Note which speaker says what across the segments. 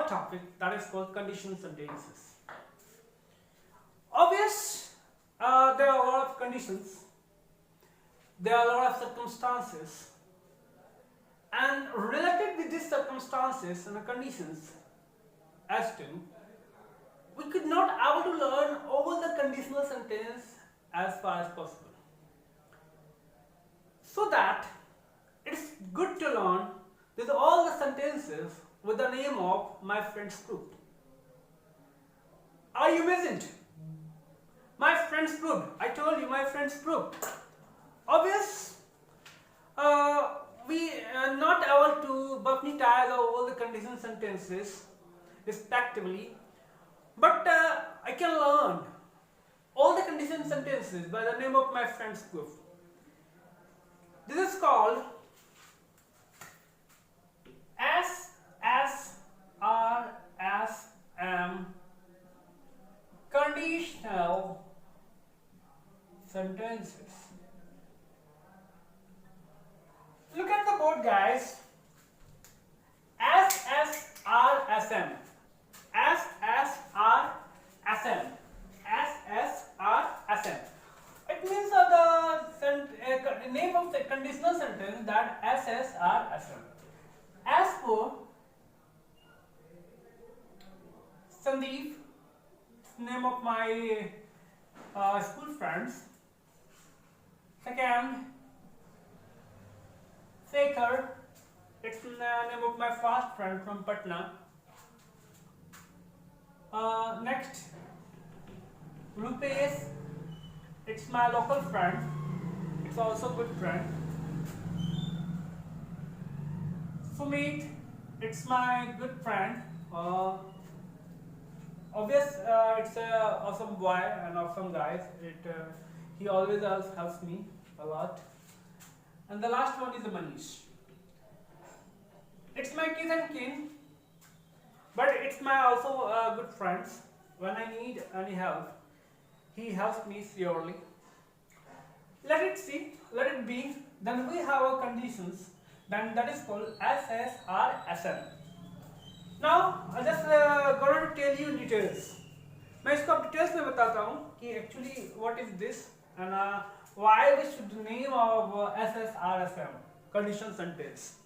Speaker 1: our topic that is called conditional sentences. Obvious, there are a lot of conditions, there are a lot of circumstances, and related with these circumstances and conditions as to, we could not able to learn all the conditional sentence as far as possible. So that it's good to learn with all the sentences with the name of my friend's group. Are you present? My friend's group. I told you my friend's group. Obvious, we are not able to magnetize all the conditional sentences respectively, but I can learn all the conditional sentences by the name of my friend's group. This is called SSRSM conditional sentences. Look at the board, guys. SSRSM. SSRSM. SSRSM. It means the name of the conditional sentence that SSRSM. As for Sandeep, name of my school friends. Second, Sekhar, it's the name of my fast friend from Patna. Next, Rupesh, it's my local friend. It's also a good friend. Sumit, it's my good friend. Obvious, it's a awesome boy and awesome guy. He always helps me a lot. And the last one is Manish. It's my kith and kin, but it's my also good friends. When I need any help, he helps me surely. Let it be. Then we have our conditions. Then that is called SSRSM. Now I just going to tell you details. मैं इसको details में बताता हूँ कि actually what is this and why we should name of SSRSM conditional sentence.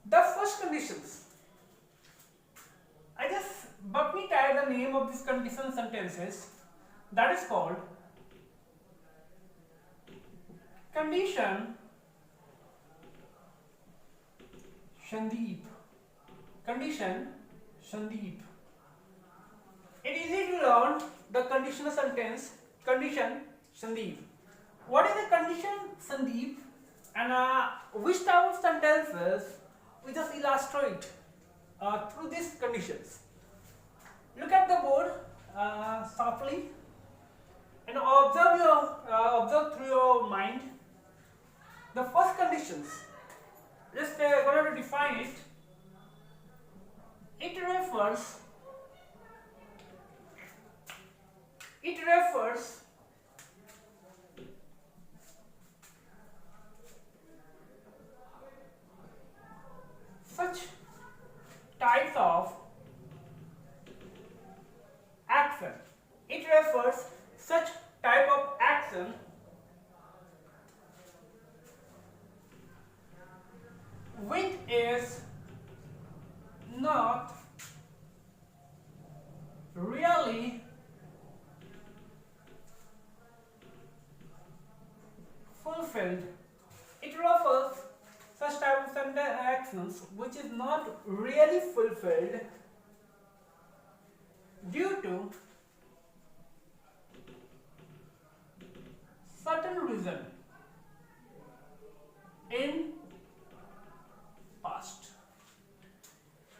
Speaker 1: The first conditions. I just magnetize the name of these conditional sentences. That is called condition Sandeep. Condition Sandeep. It is easy to learn the conditional sentence condition Sandeep. What is the condition Sandeep and which type of sentences we just illustrate through these conditions. Look at the board softly and observe through your mind. The first conditions. Just going to define it. It refers such types of action. It refers such type of action which is not really fulfilled. It refers such type of actions which is not really fulfilled due to certain reason in past.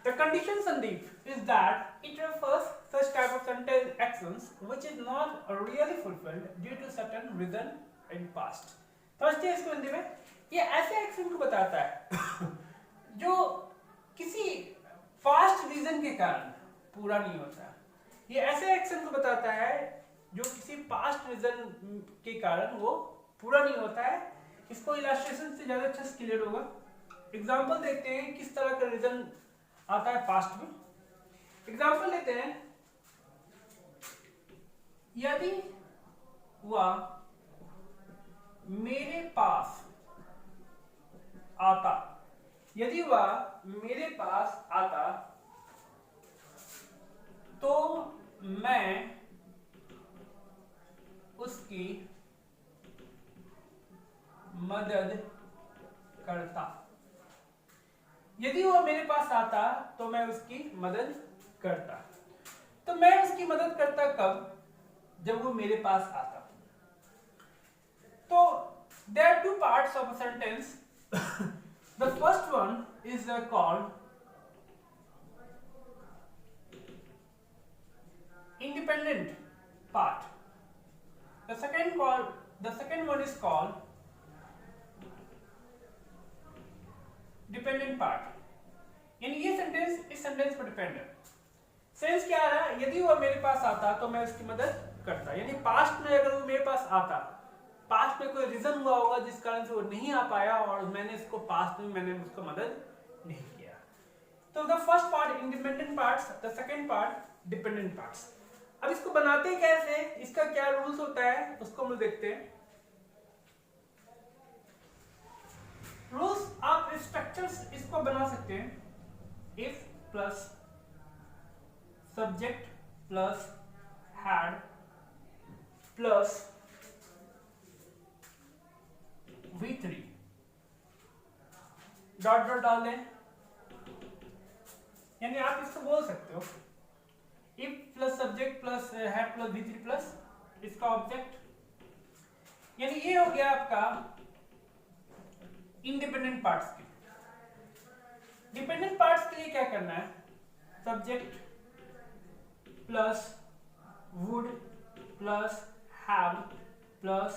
Speaker 1: The condition Sandeep is that it refers such type of sentence actions which is not really fulfilled due to certain reason in past. समझते हैं इसको हिंदी में? ये ऐसे action को बताता है जो किसी पास्ट रीजन के कारण पूरा नहीं होता. ये ऐसे एक्शन को बताता है जो किसी पास्ट रीजन के कारण वो पूरा नहीं होता है. इसको इलस्ट्रेशन से ज्यादा अच्छे से क्लियर होगा. एग्जाम्पल देखते हैं किस तरह का रीजन आता है पास्ट में। एग्जाम्पल लेते हैं, यदि वह मेरे पास आता, यदि वह मेरे पास आता तो मैं उसकी मदद करता। यदि वह मेरे पास आता तो मैं उसकी मदद करता। तो मैं उसकी मदद करता कब? जब वो मेरे पास आता। तो there are two parts of a sentence. The first one is called independent part. The second one is called dependent part. यानी ये सेंटेंस इस सेंटेंस पर डिपेंड है। सेंस क्या आ रहा है? यदि वह मेरे पास आता तो मैं उसकी मदद करता। यानी पास्ट में अगर वो मेरे पास आता, पास्ट में कोई रीजन हुआ होगा जिस कारण से वो नहीं आ पाया और मैंने इसको पास्ट में मैंने उसको मदद नहीं किया। तो the first part independent parts, the second part dependent parts. अब इसको बनाते कैसे, इसका क्या रूल्स होता है उसको हम देखते हैं। रूल्स आप स्ट्रक्चर्स इसको बना सकते हैं, if plus subject plus had plus V3 dot dot डाल दें। यानी आप इसको बोल सकते हो if plus subject plus had plus V3 plus इसका ऑब्जेक्ट। यानी ये हो गया आपका इंडिपेंडेंट पार्ट्स के। डिपेंडेंट पार्ट्स के लिए क्या करना है? Subject plus would plus have plus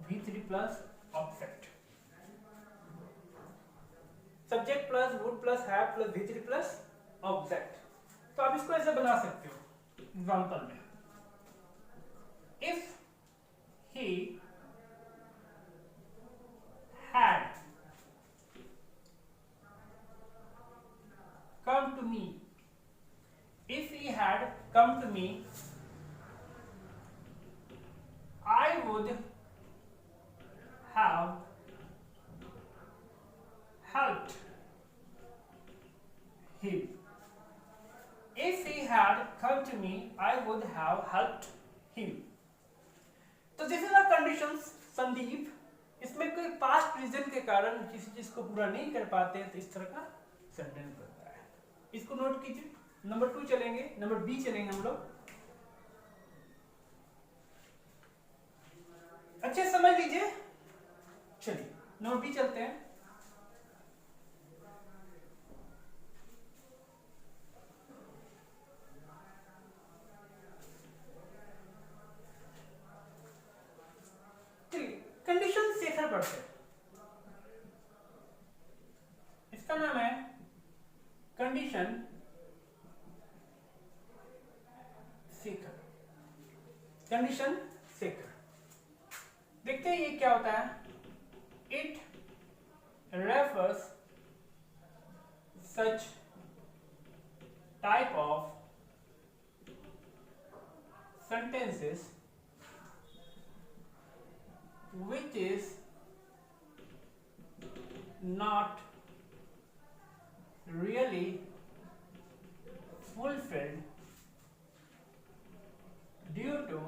Speaker 1: V3 plus object. Subject plus would plus have plus V3 plus object. तो आप इसको ऐसे बना सकते हो एग्जांपल में, if he had come to me, if he had come to me, I would have helped him. If he had come to me, I would have helped him. तो this is the conditions Sandeep. इसमें कोई past reason के कारण किसी चीज को पूरा नहीं कर पाते हैं तो इस तरह का सेंटेंस बनता है। इसको नोट कीजिए। नंबर 2 चलेंगे, नंबर बी चलेंगे हम लोग। अच्छे समझ लीजिए। चलिए नंबर बी चलते हैं। कंडीशन शेखर पढ़ते हैं। इसका नाम है कंडीशन शेखर। कंडीशन शेखर। देखते हैं ये क्या होता है। It refers such type of sentences which is not really fulfilled due to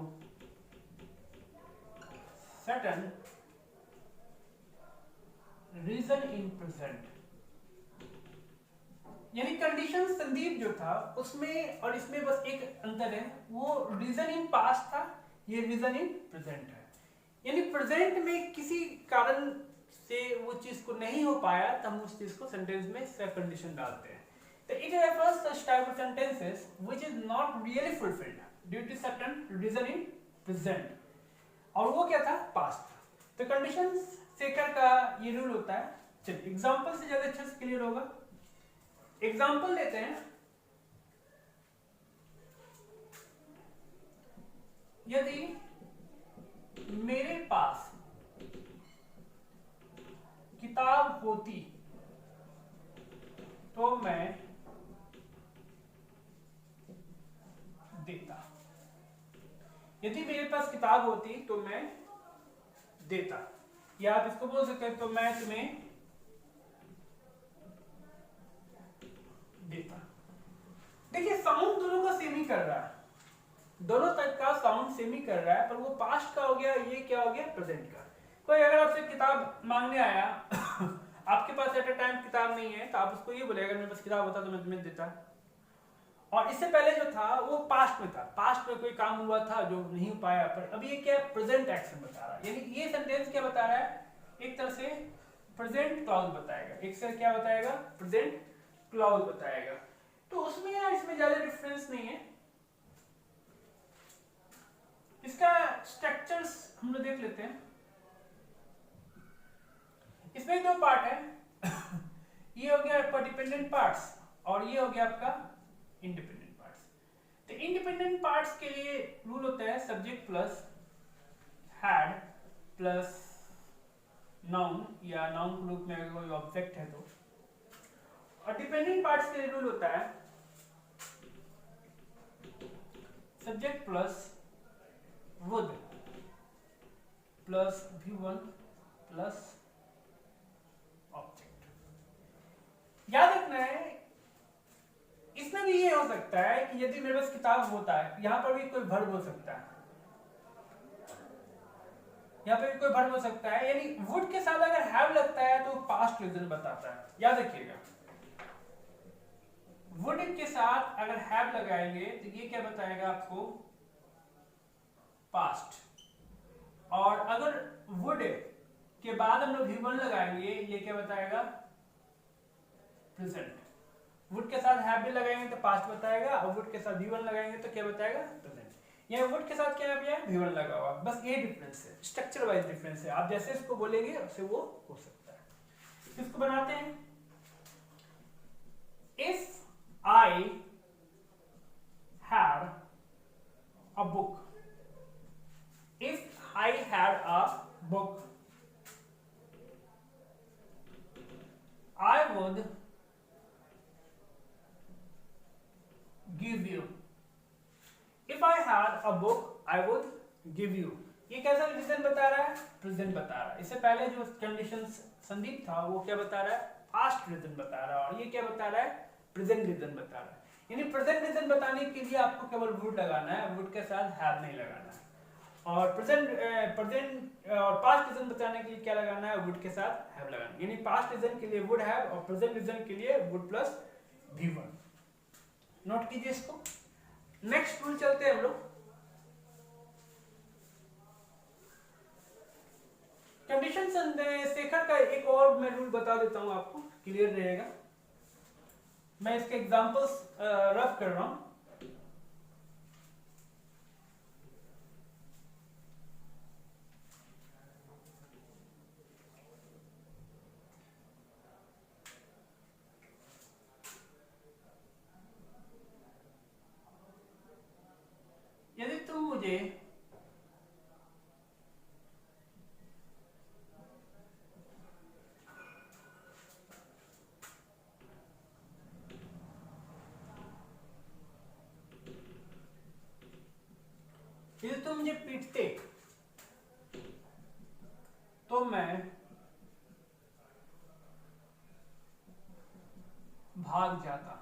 Speaker 1: certain reason in present। यानी कंडीशन संदीप जो था उसमें और इसमें बस एक अंतर है, वो रीजन इन पास्ट था, ये रीजन इन प्रेजेंट है। यानी प्रेजेंट में किसी कारण से वो चीज को नहीं हो पाया तो हम उस चीज को सेंटेंस में सब कंडीशन डालते हैं। तो it refers such type of sentences which is not really fulfilled due to certain reason in present, और वो क्या था? पास्ट। तो कंडीशन शेखर का ये रूल होता है। चलिए एग्जांपल से ज्यादा अच्छे से क्लियर होगा। एग्जाम्पल लेते हैं। यदि मेरे पास किताब होती तो मैं देता। यदि मेरे पास किताब होती तो मैं देता, या आप इसको बोल सकते हैं तो मैं तुम्हें देता। देखिए साउंड दोनों का सेम ही कर रहा है, दोनों तक का साउंड सेम ही कर रहा है, पर वो पास्ट का हो गया, ये क्या हो गया प्रेजेंट का। कोई अगर आपसे किताब मांगने आया आपके पास एट अ टाइम किताब नहीं है, तो आप उसको ये बोलेगा मेरे पास किताब होता तो मैं तुम्हें देता। और इससे पहले जो था वो पास्ट में था, पास्ट में कोई काम हुआ था जो नहीं हो पाया, पर अभी ये क्या प्रेजेंट एक्शन बता रहा है। यानी ये सेंटेंस क्या बता रहा है, एक तरह से प्रेजेंट क्लॉज बताएगा, एक से क्या बताएगा प्रेजेंट क्लॉज बताएगा। तो उसमें यार इसमें ज्यादा डिफरेंस नहीं है। इसका स्ट्रक्चर्स हम लोग देख लेते हैं। इसमें दो पार्ट है ये हो गया आपका डिपेंडेंट पार्ट्स और ये हो गया आपका इंडिपेंडेंट पार्ट्स। तो इंडिपेंडेंट पार्ट्स के लिए रूल होता है subject plus had plus noun, या नाउन के रूप में अगर कोई ऑब्जेक्ट है तो। और डिपेंडेंट पार्ट्स के लिए रूल होता है subject plus would plus V1 plus object. याद रखना है इसमें भी ये हो सकता है कि यदि मेरे पास किताब होता है, यहां पर भी कोई वर्ब हो सकता है, यहां पर भी कोई वर्ब हो सकता है। यानी वुड के साथ अगर हैव लगता है तो पास्ट रीजन बताता है, याद रखिएगा। वुड के साथ अगर हैव लगाएंगे तो ये क्या बताएगा आपको पास्ट, और अगर वुड के बाद हम लोग V1 लगाएंगे ये क्या बताएगा प्रेजेंट। वुड के साथ हैव भी लगाएंगे तो पास्ट बताएगा, और वुड के साथ V1 लगाएंगे तो क्या बताएगा प्रेजेंट। यहाँ वुड के साथ क्या है V1 लगा हुआ, बस ये डिफरेंस है, स्ट्रक्चर वाइज डिफरेंस है। आप जैसे इसको बोलेंगे उससे वो हो सकता है। इसको बनाते हैं if I had a book, if I had a book I would give you, if I had a book I would give you। ये कैसा रीजन बता रहा है प्रेजेंट बता रहा है। इससे पहले जो कंडीशन संदीप था वो क्या बता रहा है पास्ट रीजन बता रहा है, और ये क्या बता रहा है प्रेजेंट रीजन बता रहा है। यानी प्रेजेंट रीजन बताने के लिए आपको केवल वुड लगाना है, वुड के साथ हैव नहीं लगाना है। और प्रेजेंट और पास्ट रीजन बताने के लिए क्या लगाना है वुड के साथ हैव लगाना है। यानी पास्ट रीजन के लिए वुड हैव और प्रेजेंट रीजन के लिए वुड प्लस V1। नोट कीजिए इसको। नेक्स्ट रूल चलते हैं हम लोग। कंडीशन शेखर का एक और मैं रूल बता देता हूं आपको, क्लियर रहेगा। मैं इसके एग्जांपल्स रफ कर रहा हूं। यदि तुम मुझे पीटते तो मैं भाग जाता।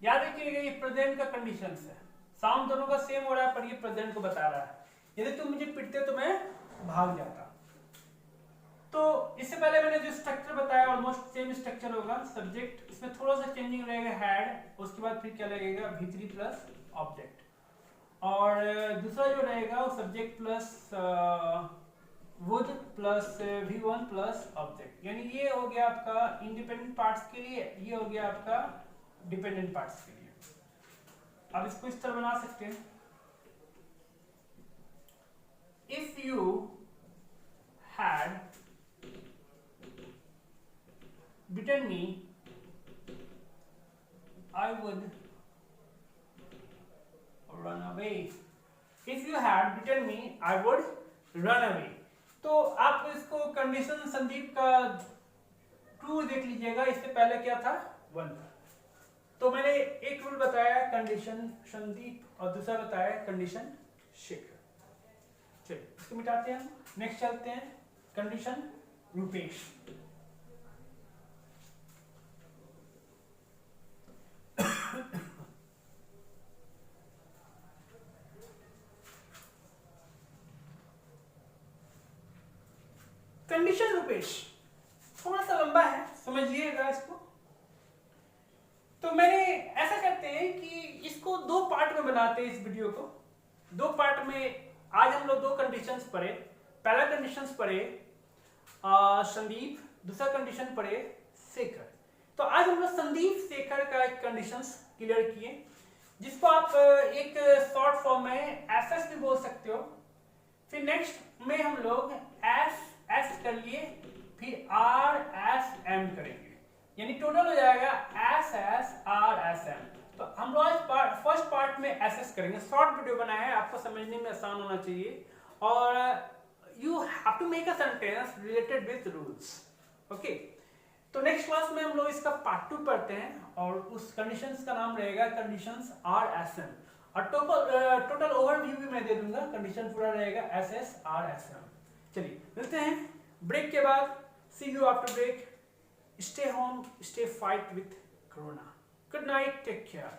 Speaker 1: याद रखिएगा ये प्रेजेंट का कंडीशन है, साउंड दोनों का सेम हो रहा है पर ये प्रेजेंट को बता रहा है। यदि तुम मुझे पीटते तो मैं भाग जाता। तो इससे पहले मैंने जो स्ट्रक्चर बताया ऑलमोस्ट सेम स्ट्रक्चर होगा। सब्जेक्ट इसमें थोड़ा सा चेंजिंग रहेगा हैड, उसके बाद फिर क्या लगेगा V3 प्लस ऑब्जेक्ट, और दूसरा जो रहेगा वो subject plus would plus V1 plus object. यानी ये हो गया आपका इंडिपेंडेंट पार्ट्स के लिए, ये हो गया आपका डिपेंडेंट पार्ट्स के लिए। अब इसको इस तरह बना सकते हैं if you had beaten me I would run away, if you had beaten me I would run away। तो आप इसको कंडीशन संदीप का ट्रू देख लीजिएगा। इससे पहले क्या था 1 पर। तो मैंने एक रूल बताया कंडीशन संदीप और दूसरा बताया कंडीशन शेखर। चलिए इसको मिटाते हैं हम, नेक्स्ट चलते हैं कंडीशन रूपेश। कंडीशन रूपेश थोड़ा सा लंबा है, समझिएगा इसको। तो मैंने ऐसा करते हैं कि इसको 2 पार्ट में बनाते हैं इस वीडियो को। 2 पार्ट में आज हम लोग 2 कंडीशंस पढ़े। पहला कंडीशंस पढ़े संदीप, दूसरा कंडीशन पढ़े शेखर। तो आज हम लोग संदीप शेखर का एक कंडीशंस क्लियर किए, जिसको आप एक शॉर्ट फॉर्म में एसएस भी बोल सकते हो। फिर नेक्स्ट में हम लोग एस कर लिए, फिर आर एस एम करेंगे, यानी टोटल हो जाएगा S S R S M. तो हम लोग आज फर्स्ट पार्ट में एसएस करेंगे। शॉर्ट वीडियो बनाया है, आपको समझने में आसान होना चाहिए, और you have to make a sentence related with rules. Okay, तो नेक्स्ट क्लास में हम लोग इसका पार्ट 2 पढ़ते हैं, और उस कंडीशंस का नाम रहेगा कंडीशंस आर एस एम, और टोटल ओवरव्यू भी मैं दे दूंगा। कंडीशन पूरा रहेगा S S R S M. चलिए मिलते हैं ब्रेक के बाद। See you after break. Stay home, stay fight with corona. Good night, take care.